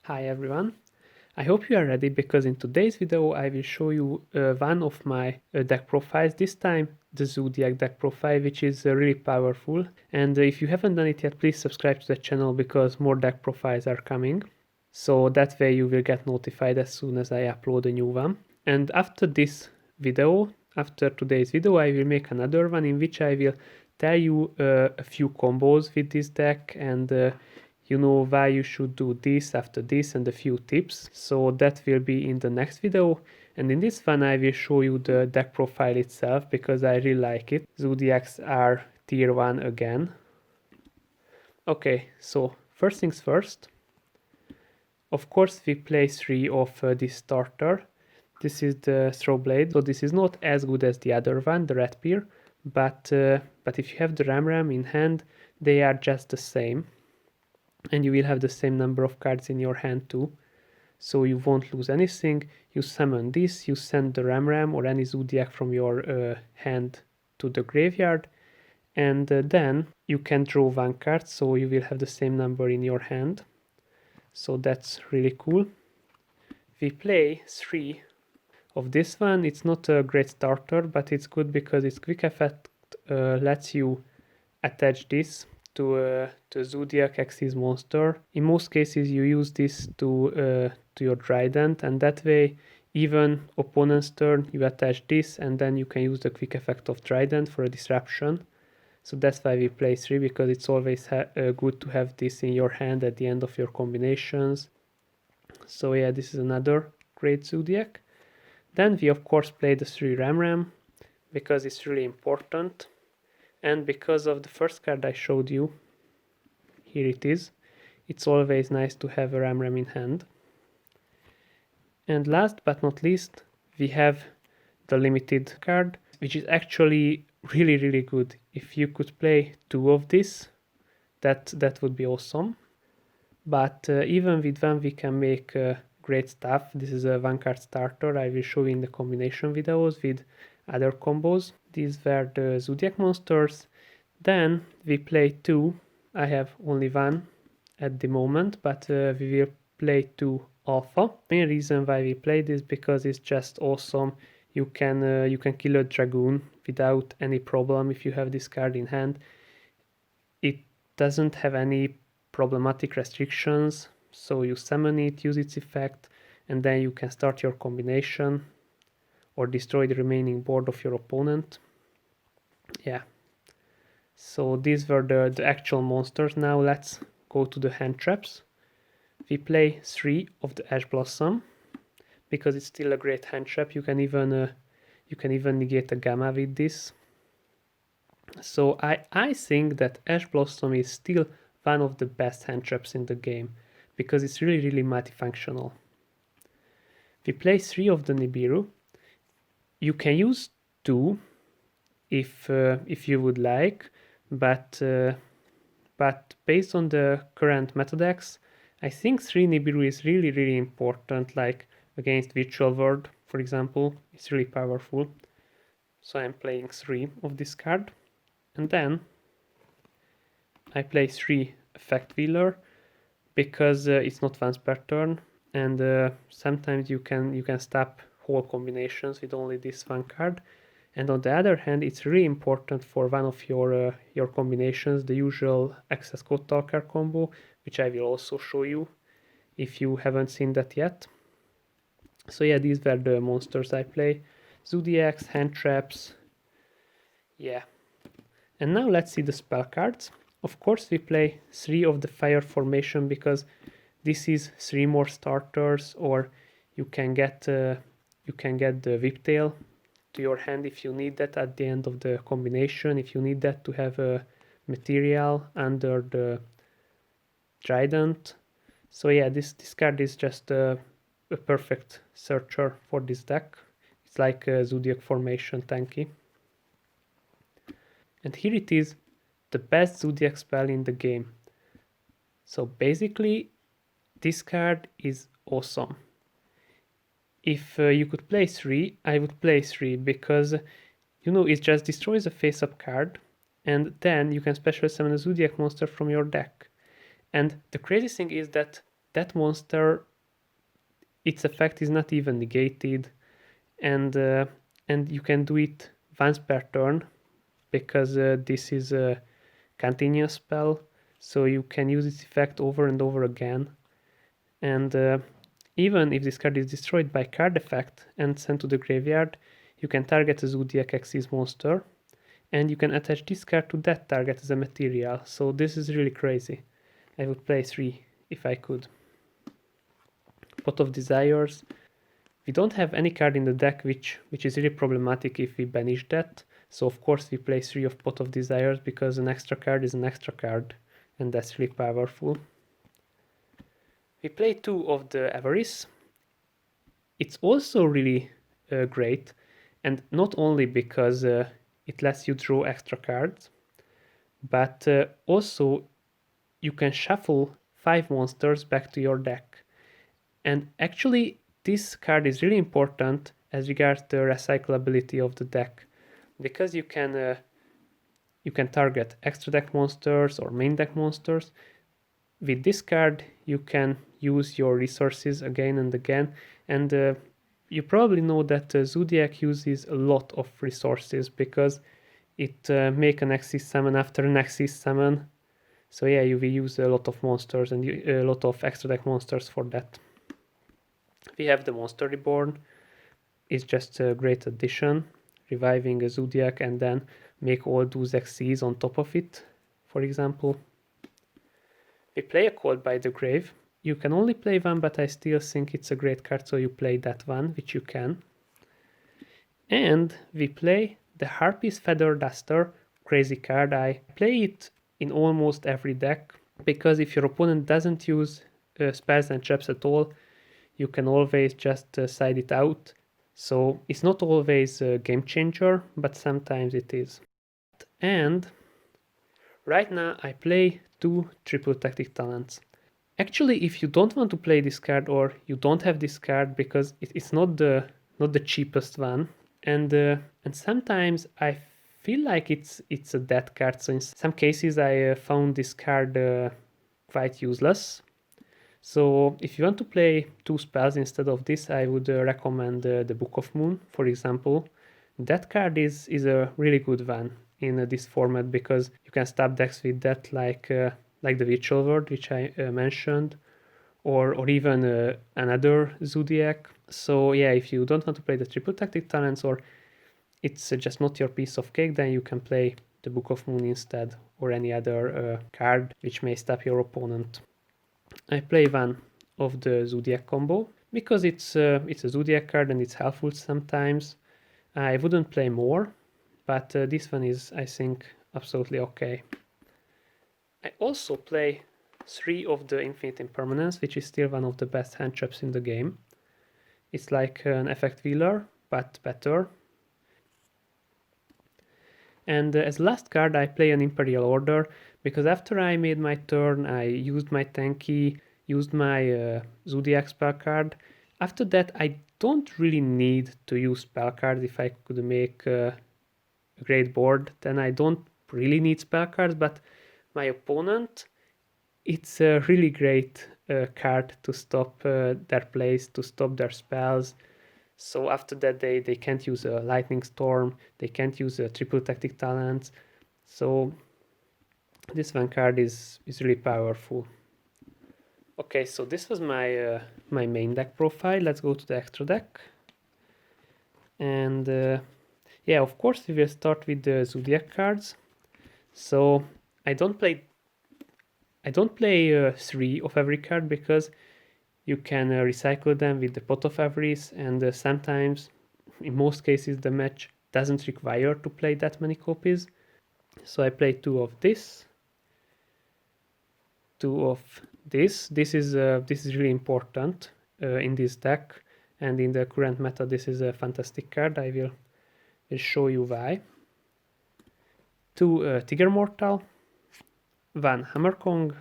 Hi everyone, I hope you are ready because in today's video I will show you one of my deck profiles, this time the Zoodiac deck profile, which is really powerful, and if you haven't done it yet, please subscribe to the channel because more deck profiles are coming, so that way you will get notified as soon as I upload a new one. And after this video, after today's video, I will make another one in which I will tell you a few combos with this deck and you know why you should do this after this and a few tips. So that will be in the next video, and in this one I will show you the deck profile itself because I really like it. Zoodiacs are tier 1 again. Okay, so first things first. Of course we play 3 of this starter. This is the throw blade, so this is not as good as the other one, the red peer, but if you have the ram in hand, they are just the same. And you will have the same number of cards in your hand too, so you won't lose anything. You summon this, you send the ram or any Zoodiac from your hand to the graveyard, and then you can draw one card, so you will have the same number in your hand, so that's really cool. We play 3 of this one. It's not a great starter, but it's good because its quick effect lets you attach this to Zoodiac Axis monster. In most cases you use this to your trident, and that way even opponent's turn you attach this and then you can use the quick effect of trident for a disruption. So that's why we play 3, because it's always good to have this in your hand at the end of your combinations. So yeah, this is another great Zoodiac. Then we of course play the 3 ram because it's really important. And because of the first card I showed you, here it is, it's always nice to have a ram in hand. And last but not least, we have the limited card, which is actually really good. If you could play 2 of this, that would be awesome. But even with one we can make great stuff. This is a 1 card starter. I will show you in the combination videos with other combos. These were the Zoodiac monsters. Then we play 2. I have only 1 at the moment, but we will play 2 alpha. Main reason why we play this because it's just awesome. You can kill a dragoon without any problem if you have this card in hand. It doesn't have any problematic restrictions, so you summon it, use its effect, and then you can start your combination or destroy the remaining board of your opponent. Yeah, so these were the actual monsters. Now let's go to the hand traps. We play 3 of the Ash Blossom because it's still a great hand trap. You can even negate a gamma with this. So I think that Ash Blossom is still one of the best hand traps in the game because it's really multifunctional. We play 3 of the Nibiru. You can use 2 if you would like, but based on the current meta decks, I think 3 Nibiru is really important, like against Virtual World, for example. It's really powerful. So I'm playing 3 of this card. And then I play 3 Effect Wheeler because it's not once per turn, and sometimes you can stop whole combinations with only this 1 card. And on the other hand, it's really important for one of your combinations, the usual Accesscode Talker combo, which I will also show you if you haven't seen that yet. So yeah, these were the monsters I play. Zoodiacs, hand traps, yeah. And now let's see the spell cards. Of course we play 3 of the fire formation because this is 3 more starters, or you can get the whiptail to your hand if you need that at the end of the combination, if you need that to have a material under the trident. So yeah, this card is just a perfect searcher for this deck. It's like a Zoodiac formation tanky. And here it is, the best Zoodiac spell in the game. So basically, this card is awesome. If you could play 3, I would play 3 because, you know, it just destroys a face-up card, and then you can special summon a Zoodiac monster from your deck. And the crazy thing is that that monster, its effect is not even negated, and you can do it once per turn, because this is a continuous spell, so you can use its effect over and over again. And even if this card is destroyed by card effect and sent to the graveyard, you can target a Zoodiac Axis monster, and you can attach this card to that target as a material. So this is really crazy. I would play 3 if I could. Pot of Desires. We don't have any card in the deck which is really problematic if we banish that. So of course we play 3 of Pot of Desires, because an extra card is an extra card, and that's really powerful. We play 2 of the Avarice. It's also really great, and not only because it lets you draw extra cards, but also you can shuffle 5 monsters back to your deck. And actually this card is really important as regards the recyclability of the deck, because you can target extra deck monsters or main deck monsters. With this card you can use your resources again and again, and you probably know that Zoodiac uses a lot of resources, because it make an Axis summon after an Axis summon. So yeah, you will use a lot of monsters and a lot of extra deck monsters for that. We have the Monster Reborn. It's just a great addition, reviving a Zoodiac and then make all those Xyz on top of it, for example. We play a Called by the Grave. You can only play one, but I still think it's a great card, so you play that one, which you can. And we play the Harpy's Feather Duster, crazy card. I play it in almost every deck, because if your opponent doesn't use spells and traps at all, you can always just side it out. So it's not always a game changer, but sometimes it is. And right now I play 2 triple tactic talents. Actually, if you don't want to play this card, or you don't have this card because it's not the cheapest one, and sometimes I feel like it's a dead card. So in some cases I found this card quite useless. So if you want to play 2 spells instead of this, I would recommend the Book of Moon, for example. That card is a really good one in this format, because you can stop decks with that, like the Virtual World, which I mentioned, or even another Zoodiac. So yeah, if you don't want to play the triple tactic talents, or it's just not your piece of cake, then you can play the Book of Moon instead, or any other card which may stop your opponent. I play one of the Zoodiac combo, because it's a Zoodiac card and it's helpful sometimes. I wouldn't play more, but this one is, I think, absolutely okay. I also play 3 of the Infinite Impermanence, which is still one of the best hand traps in the game. It's like an effect wheeler, but better. And as last card I play an Imperial Order, because after I made my turn, I used my Tanky, used my Zoodiac spell card. After that I don't really need to use spell cards. If I could make a great board, then I don't really need spell cards, but my opponent, it's a really great card to stop their plays, to stop their spells. So after that they can't use a Lightning Storm, they can't use a triple tactic talents. So this one card is really powerful. Okay, so this was my my main deck profile. Let's go to the extra deck. And yeah, of course we will start with the Zoodiac cards. So I don't play 3 of every card, because you can recycle them with the Pot of Avarice, and sometimes, in most cases, the match doesn't require to play that many copies. So I play 2 of this, 2 of this. This is really important in this deck, and in the current meta this is a fantastic card. I will show you why. 2 tigermortar, 1 hammer Kong,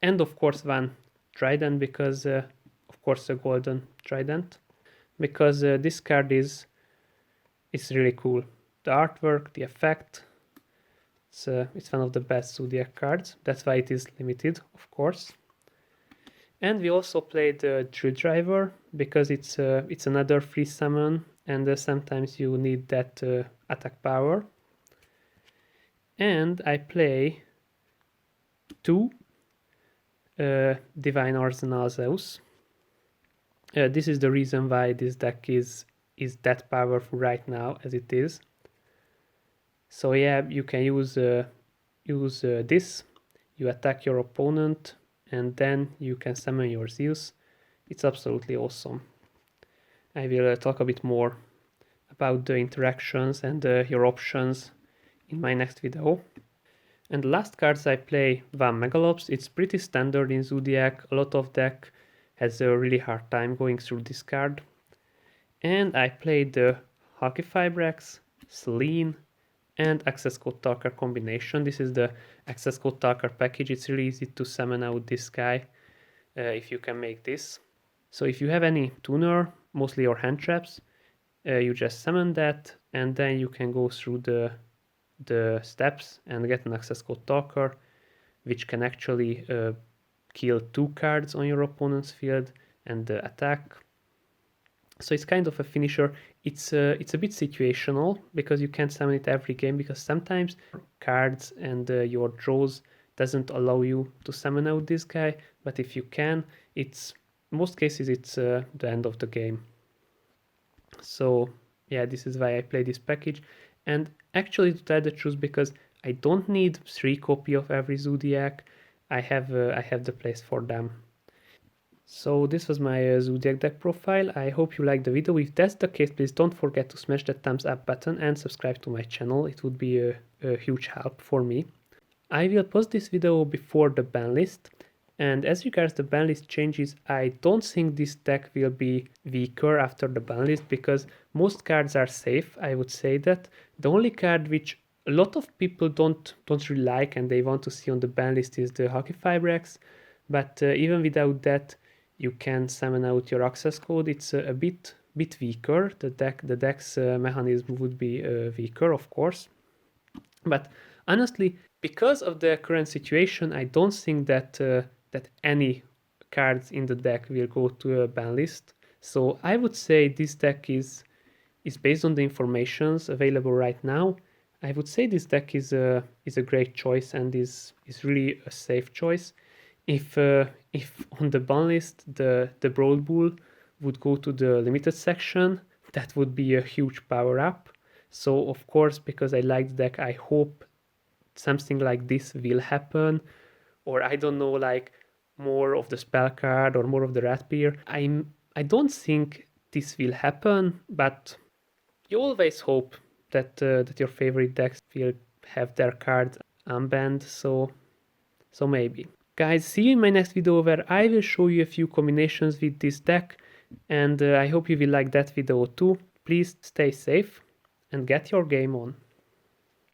and of course 1 drident, because of course a golden trident, because this card is really cool. The artwork, the effect, it's one of the best Zoodiac cards. That's why it is limited, of course. And we also played the Drill Driver because it's another free summon, and sometimes you need that attack power. And I play 2 Divine Arsenal Zeus. This is the reason why this deck is that powerful right now as it is. So yeah, you can use this. You attack your opponent, and then you can summon your Zeus. It's absolutely awesome. I will talk a bit more about the interactions and your options in my next video. And the last cards I play, Van Megalops. It's pretty standard in Zoodiac. A lot of deck has a really hard time going through this card. And I played the Hulky Fibrex, Selene, and Accesscode Talker combination. This is the Accesscode Talker package. It's really easy to summon out this guy if you can make this. So if you have any tuner, mostly your hand traps, you just summon that, and then you can go through the steps and get an Accesscode Talker, which can actually kill 2 cards on your opponent's field and attack. So it's kind of a finisher. It's a bit situational because you can't summon it every game, because sometimes cards and your draws doesn't allow you to summon out this guy. But if you can, it's most cases it's the end of the game. So yeah, this is why I play this package. And actually, to tell the truth, because I don't need 3 copy of every Zoodiac, I have the place for them. So this was my Zoodiac deck profile. I hope you liked the video. If that's the case, please don't forget to smash that thumbs up button and subscribe to my channel. It would be a huge help for me. I will post this video before the ban list. And as regards the ban list changes, I don't think this deck will be weaker after the ban list, because most cards are safe, I would say that. The only card which a lot of people don't really like and they want to see on the ban list is the Hulky Fibrex. But even without that, you can summon out your Accesscode. It's a bit weaker. The deck's mechanism would be weaker, of course. But honestly, because of the current situation, I don't think that that any cards in the deck will go to a ban list. So I would say this deck is based on the informations available right now. I would say this deck is a great choice and is really a safe choice. If on the ban list the Brawl Bull would go to the limited section, that would be a huge power up. So of course, because I like the deck, I hope something like this will happen, or I don't know, like more of the spell card or more of the rat beer. I don't think this will happen, but you always hope that that your favorite decks will have their cards unbanned. So maybe. Guys, see you in my next video where I will show you a few combinations with this deck, and I hope you will like that video too. Please stay safe and get your game on.